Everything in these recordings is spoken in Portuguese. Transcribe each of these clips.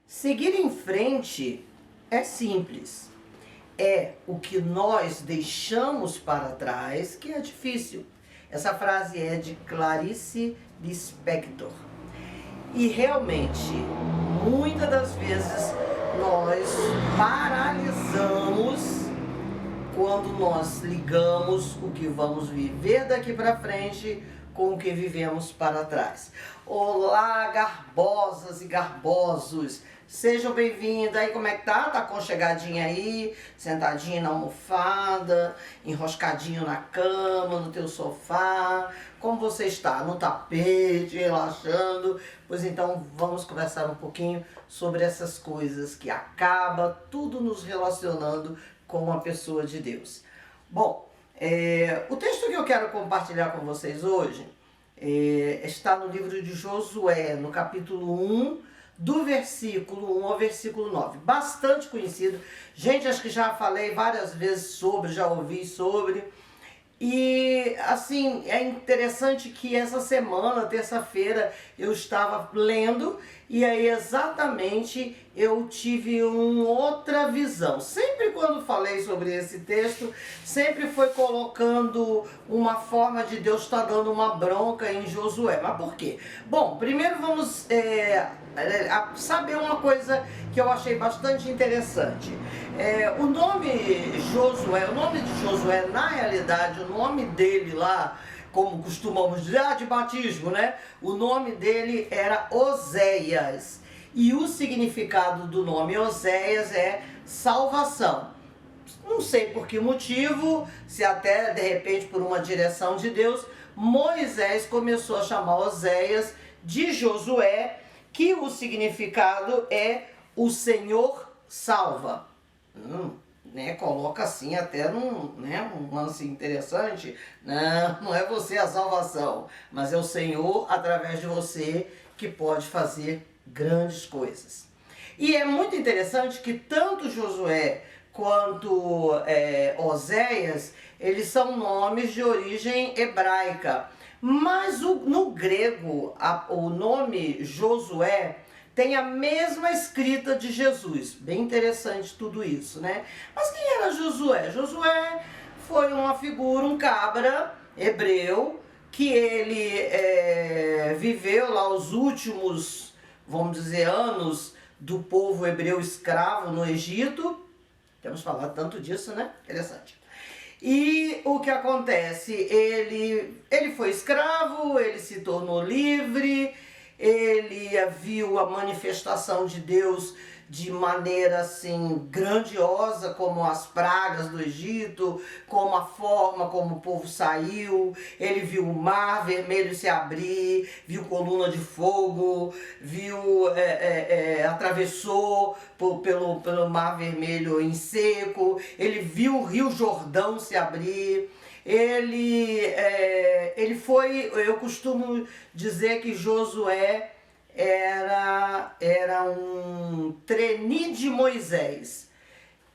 Seguir em frente é simples. É o que nós deixamos para trás que é difícil. Essa frase é de Clarice Lispector. E realmente, muitas das vezes, nós paralisamos quando nós ligamos o que vamos viver daqui para frente com o que vivemos para trás. Olá, garbosas e garbosos! Sejam bem-vindos. Aí, como é que tá? Tá aconchegadinho aí, sentadinho na almofada, enroscadinho na cama, no teu sofá. Como você está? No tapete, relaxando? Pois então, vamos conversar um pouquinho sobre essas coisas que acaba tudo nos relacionando com a pessoa de Deus. Bom, o texto que eu quero compartilhar com vocês hoje está no livro de Josué, no capítulo 1, do versículo 1 ao versículo 9. Bastante conhecido. Gente, acho que já falei várias vezes sobre, já ouvi sobre. E assim, é interessante que essa semana, terça-feira, eu estava lendo e aí exatamente eu tive uma outra visão. Sempre quando falei sobre esse texto, sempre foi colocando uma forma de Deus estar dando uma bronca em Josué. Mas por quê? Bom, primeiro vamos saber uma coisa que eu achei bastante interessante. O nome de Josué, na realidade, o nome dele lá, como costumamos dizer, de batismo, né? O nome dele era Oséias. E o significado do nome Oséias é salvação. Não sei por que motivo, se até de repente por uma direção de Deus, Moisés começou a chamar Oséias de Josué, que o significado é o Senhor salva. Coloca assim até um lance interessante. Não é você a salvação, mas é o Senhor através de você que pode fazer grandes coisas. E é muito interessante que tanto Josué quanto Oséias, eles são nomes de origem hebraica. Mas no grego, o nome Josué tem a mesma escrita de Jesus. Bem interessante tudo isso, né? Mas quem era Josué? Josué foi uma figura, um cabra hebreu, que ele viveu lá os últimos, vamos dizer, anos do povo hebreu escravo no Egito. Temos falado tanto disso, né? Interessante. E o que acontece? Ele foi escravo, ele se tornou livre, ele viu a manifestação de Deus de maneira assim grandiosa, como as pragas do Egito, como a forma como o povo saiu. Ele viu o mar vermelho se abrir, viu coluna de fogo, atravessou pelo mar vermelho em seco. Ele viu o rio Jordão se abrir. Ele foi, eu costumo dizer que Josué era um trainee de Moisés.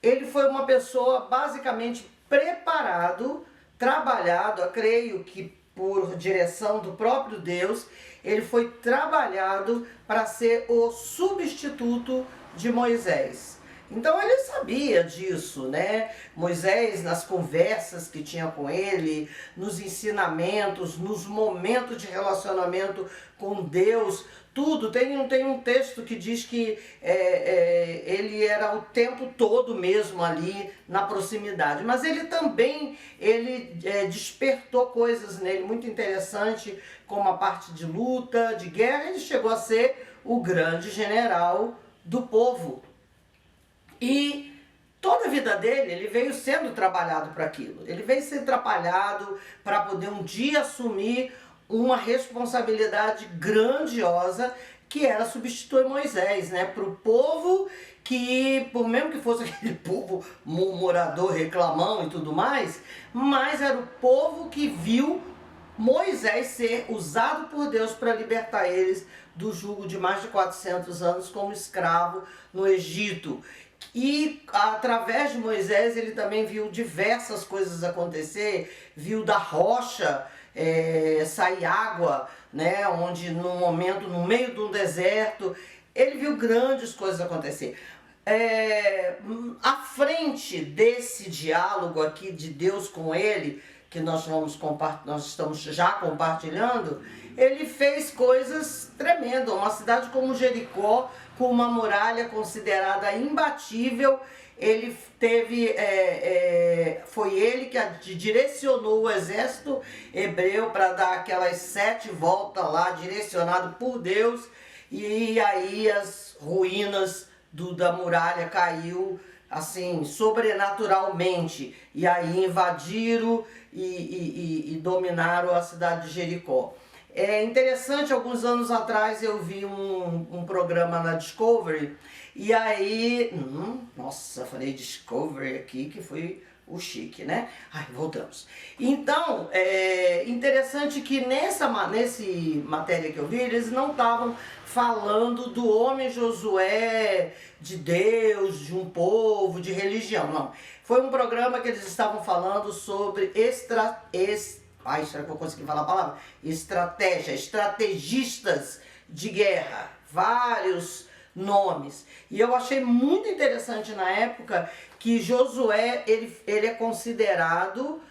Ele foi uma pessoa basicamente preparado, trabalhado, eu creio que por direção do próprio Deus, ele foi trabalhado para ser o substituto de Moisés. Então ele sabia disso, né? Moisés, nas conversas que tinha com ele, nos ensinamentos, nos momentos de relacionamento com Deus, tudo. Tem um texto que diz que ele era o tempo todo mesmo ali na proximidade. Mas ele também despertou coisas nele muito interessante, como a parte de luta, de guerra. Ele chegou a ser o grande general do povo. E toda a vida dele, ele veio sendo trabalhado para aquilo. Ele veio sendo trabalhado para poder um dia assumir uma responsabilidade grandiosa, que era substituir Moisés, né? Para o povo que, por mesmo que fosse aquele povo murmurador, reclamão e tudo mais, mas era o povo que viu Moisés ser usado por Deus para libertar eles do jugo de mais de 400 anos como escravo no Egito. E através de Moisés ele também viu diversas coisas acontecer, viu da rocha sair água, né, onde no momento, no meio de um deserto, Ele viu grandes coisas acontecer. À frente desse diálogo aqui de Deus com ele, que nós estamos já compartilhando, ele fez coisas tremendas. Uma cidade como Jericó, com uma muralha considerada imbatível, ele teve, foi ele que direcionou o exército hebreu para dar aquelas 7 voltas lá, direcionado por Deus, e aí as ruínas da muralha caiu assim, sobrenaturalmente, e aí invadiram e dominaram a cidade de Jericó. É interessante, alguns anos atrás eu vi um programa na Discovery, e aí, nossa, falei Discovery aqui, que foi o chique, né? Ai, voltamos. Então, é interessante que nesse matéria que eu vi, eles não estavam falando do homem Josué, de Deus, de um povo, de religião, não. Foi um programa que eles estavam falando sobre será que eu vou conseguir falar a palavra? Estrategistas de guerra, vários nomes. E eu achei muito interessante na época que Josué, ele é considerado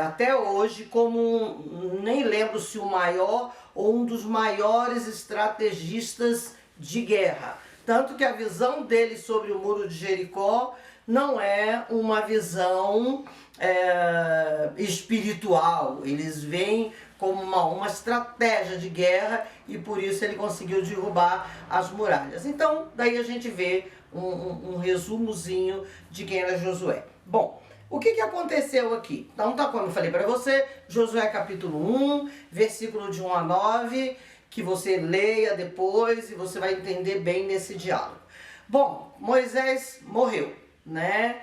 até hoje como, nem lembro se o maior ou um dos maiores estrategistas de guerra. Tanto que a visão dele sobre o muro de Jericó não é uma visão espiritual. Eles veem como uma estratégia de guerra, e por isso ele conseguiu derrubar as muralhas. Então, daí a gente vê um resumozinho de quem era Josué. Bom, o que aconteceu aqui? Então, como eu falei para você, Josué capítulo 1, versículo de 1 a 9, que você leia depois e você vai entender bem nesse diálogo. Bom, Moisés morreu, né?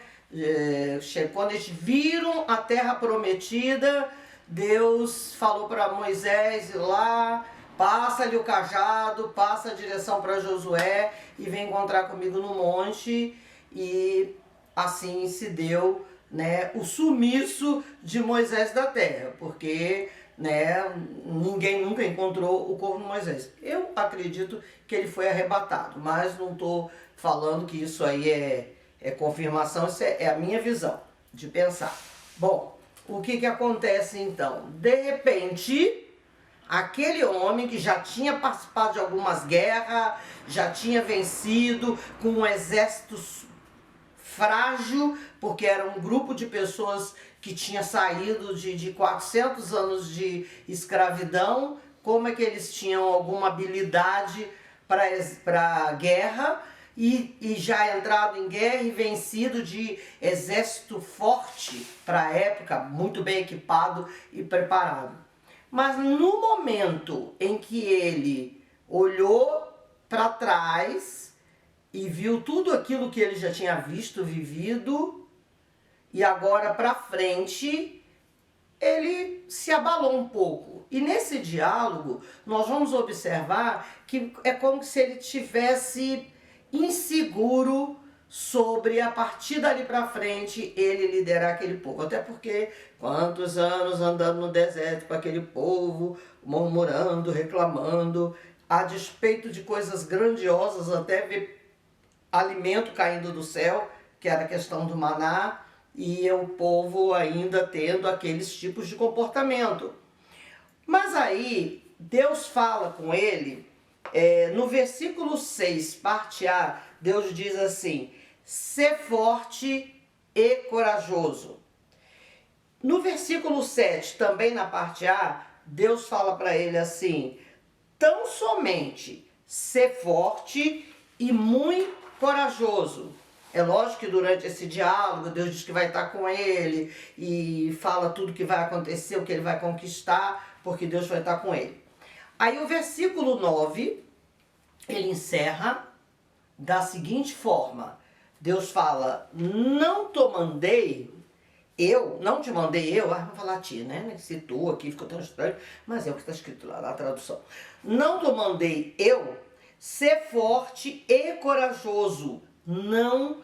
Quando eles viram a terra prometida, Deus falou para Moisés ir lá, passa-lhe o cajado, passa a direção para Josué e vem encontrar comigo no monte. E assim se deu, né, o sumiço de Moisés da terra, porque, né, ninguém nunca encontrou o corpo de Moisés. Eu acredito que ele foi arrebatado, mas não estou falando que isso aí é confirmação, isso é a minha visão de pensar. Bom, o que acontece então? De repente, aquele homem que já tinha participado de algumas guerras, já tinha vencido com um exército frágil, porque era um grupo de pessoas que tinha saído de 400 anos de escravidão. Como é que eles tinham alguma habilidade para guerra e já entrado em guerra e vencido de exército forte para a época, muito bem equipado e preparado. Mas no momento em que ele olhou para trás e viu tudo aquilo que ele já tinha visto, vivido, e agora para frente, ele se abalou um pouco. E nesse diálogo, nós vamos observar que é como se ele tivesse inseguro sobre, a partir dali para frente, ele liderar aquele povo. Até porque, quantos anos andando no deserto com aquele povo, murmurando, reclamando, a despeito de coisas grandiosas, até ver alimento caindo do céu, que era a questão do maná, e o povo ainda tendo aqueles tipos de comportamento. Mas aí, Deus fala com ele, no versículo 6, parte A, Deus diz assim: "Sê forte e corajoso". No versículo 7, também na parte A, Deus fala para ele assim: "Tão somente sê forte e muito corajoso". É lógico que durante esse diálogo, Deus diz que vai estar com ele e fala tudo que vai acontecer, o que ele vai conquistar, porque Deus vai estar com ele. Aí o versículo 9, ele encerra da seguinte forma: Deus fala: "Não te mandei eu", não te mandei eu, vamos falar ti, né? Citou aqui, ficou tão estranho, mas é o que está escrito lá na tradução. "Não te mandei eu, ser forte e corajoso, não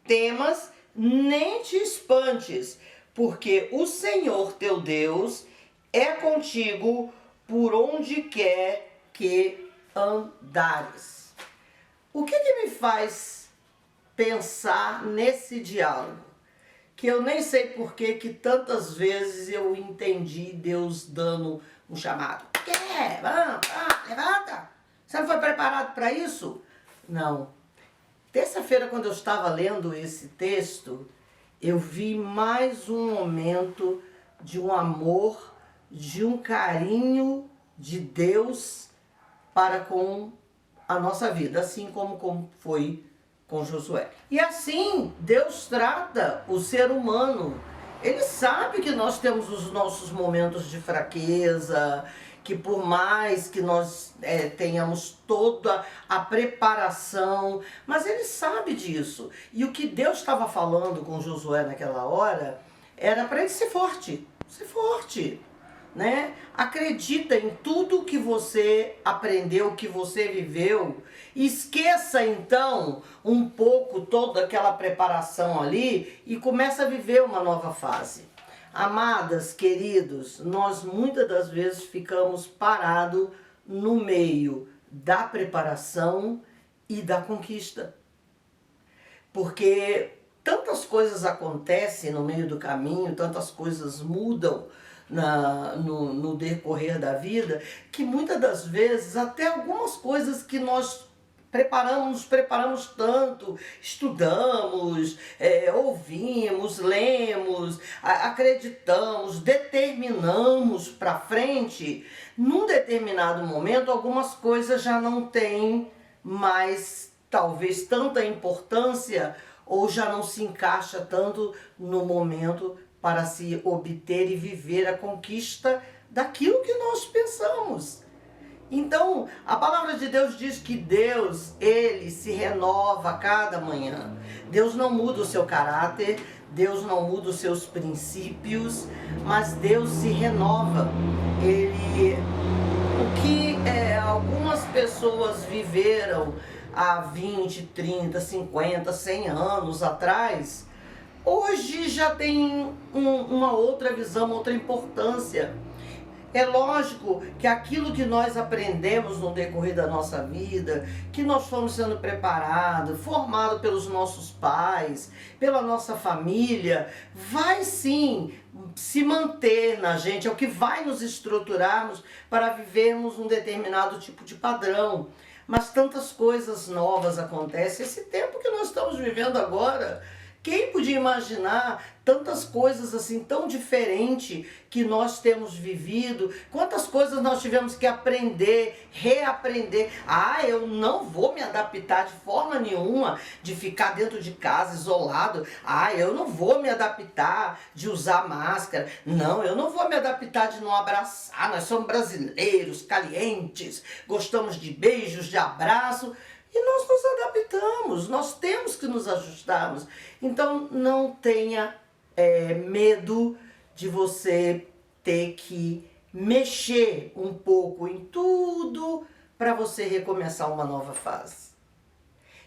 temas nem te espantes, porque o Senhor teu Deus é contigo por onde quer que andares". O que me faz pensar nesse diálogo? Que eu nem sei por que tantas vezes eu entendi Deus dando um chamado. Vamos, levanta! Você não foi preparado para isso? Não. Terça-feira, quando eu estava lendo esse texto, eu vi mais um momento de um amor, de um carinho de Deus para com a nossa vida, assim como foi com Josué. E assim Deus trata o ser humano. Ele sabe que nós temos os nossos momentos de fraqueza, que por mais que nós tenhamos toda a preparação, mas ele sabe disso. E o que Deus estava falando com Josué naquela hora era para ele ser forte, né? Acredita em tudo que você aprendeu, que você viveu. Esqueça então um pouco toda aquela preparação ali e começa a viver uma nova fase. Amadas, queridos, nós muitas das vezes ficamos parados no meio da preparação e da conquista. Porque tantas coisas acontecem no meio do caminho, tantas coisas mudam no decorrer da vida, que muitas das vezes até algumas coisas que nós nos preparamos tanto, estudamos, ouvimos, lemos, acreditamos, determinamos para frente, num determinado momento algumas coisas já não têm mais talvez tanta importância ou já não se encaixa tanto no momento para se obter e viver a conquista daquilo que nós pensamos. Então, a palavra de Deus diz que Deus, Ele se renova a cada manhã. Deus não muda o seu caráter, Deus não muda os seus princípios, mas Deus se renova. O que algumas pessoas viveram há 20, 30, 50, 100 anos atrás, hoje já tem uma outra visão, outra importância. É lógico que aquilo que nós aprendemos no decorrer da nossa vida, que nós fomos sendo preparados, formados pelos nossos pais, pela nossa família, vai sim se manter na gente, é o que vai nos estruturarmos para vivermos um determinado tipo de padrão. Mas tantas coisas novas acontecem, esse tempo que nós estamos vivendo agora, quem podia imaginar tantas coisas assim tão diferentes que nós temos vivido? Quantas coisas nós tivemos que aprender, reaprender. Eu não vou me adaptar de forma nenhuma de ficar dentro de casa isolado. Eu não vou me adaptar de usar máscara. Não, eu não vou me adaptar de não abraçar. Nós somos brasileiros, calientes, gostamos de beijos, de abraço. E nós nos adaptamos, nós temos que nos ajustarmos. Então não tenha medo de você ter que mexer um pouco em tudo para você recomeçar uma nova fase.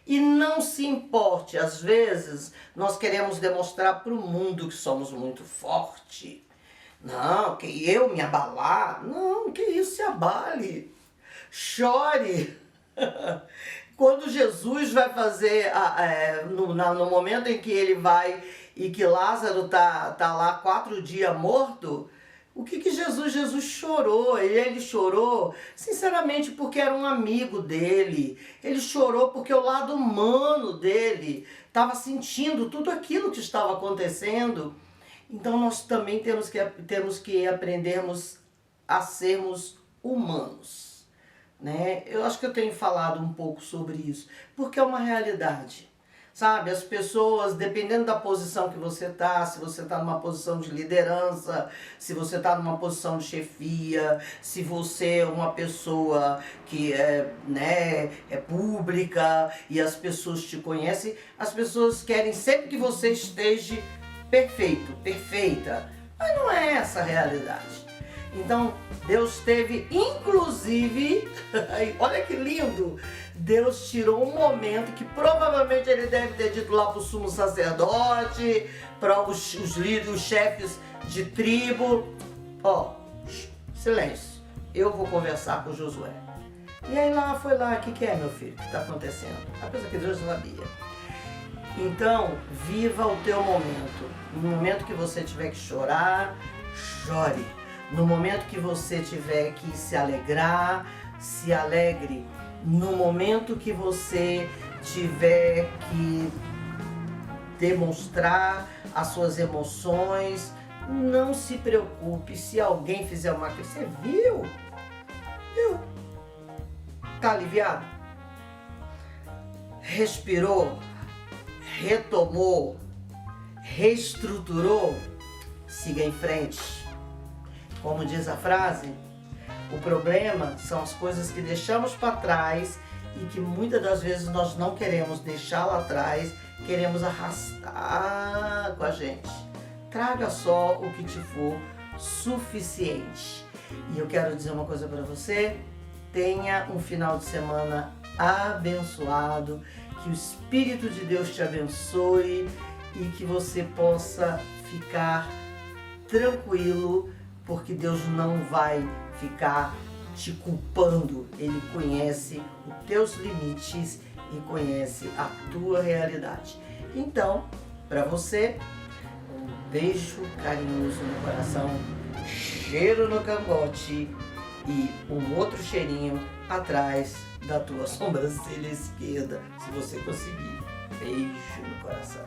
E não se importe, às vezes nós queremos demonstrar para o mundo que somos muito fortes. Não, que eu me abalar. Não, que isso, se abale. Chore. Quando Jesus vai fazer, no momento em que ele vai e que Lázaro tá lá 4 dias morto, o que Jesus chorou? Ele chorou, sinceramente, porque era um amigo dele. Ele chorou porque o lado humano dele estava sentindo tudo aquilo que estava acontecendo. Então nós também temos que aprendermos a sermos humanos. Né? Eu acho que eu tenho falado um pouco sobre isso, porque é uma realidade, sabe? As pessoas, dependendo da posição que você está, se você está numa posição de liderança, se você está numa posição de chefia, se você é uma pessoa que é pública e as pessoas te conhecem, as pessoas querem sempre que você esteja perfeito, perfeita, mas não é essa a realidade. Então, Deus teve, inclusive, olha que lindo, Deus tirou um momento que provavelmente ele deve ter dito lá para o sumo sacerdote, para os líderes, os chefes de tribo, silêncio, eu vou conversar com Josué. E aí lá foi lá, o que é, meu filho? O que está acontecendo? Apesar que Deus sabia. Então, viva o teu momento. No momento que você tiver que chorar, chore. No momento que você tiver que se alegrar, se alegre. No momento que você tiver que demonstrar as suas emoções, não se preocupe se alguém fizer uma crítica. Você viu? Viu? Tá aliviado? Respirou? Retomou? Reestruturou? Siga em frente. Como diz a frase, o problema são as coisas que deixamos para trás e que muitas das vezes nós não queremos deixar lá atrás, queremos arrastar com a gente. Traga só o que te for suficiente. E eu quero dizer uma coisa para você, tenha um final de semana abençoado, que o Espírito de Deus te abençoe e que você possa ficar tranquilo, porque Deus não vai ficar te culpando. Ele conhece os teus limites e conhece a tua realidade. Então, para você, um beijo carinhoso no coração, cheiro no cangote e um outro cheirinho atrás da tua sobrancelha esquerda, se você conseguir. Beijo no coração.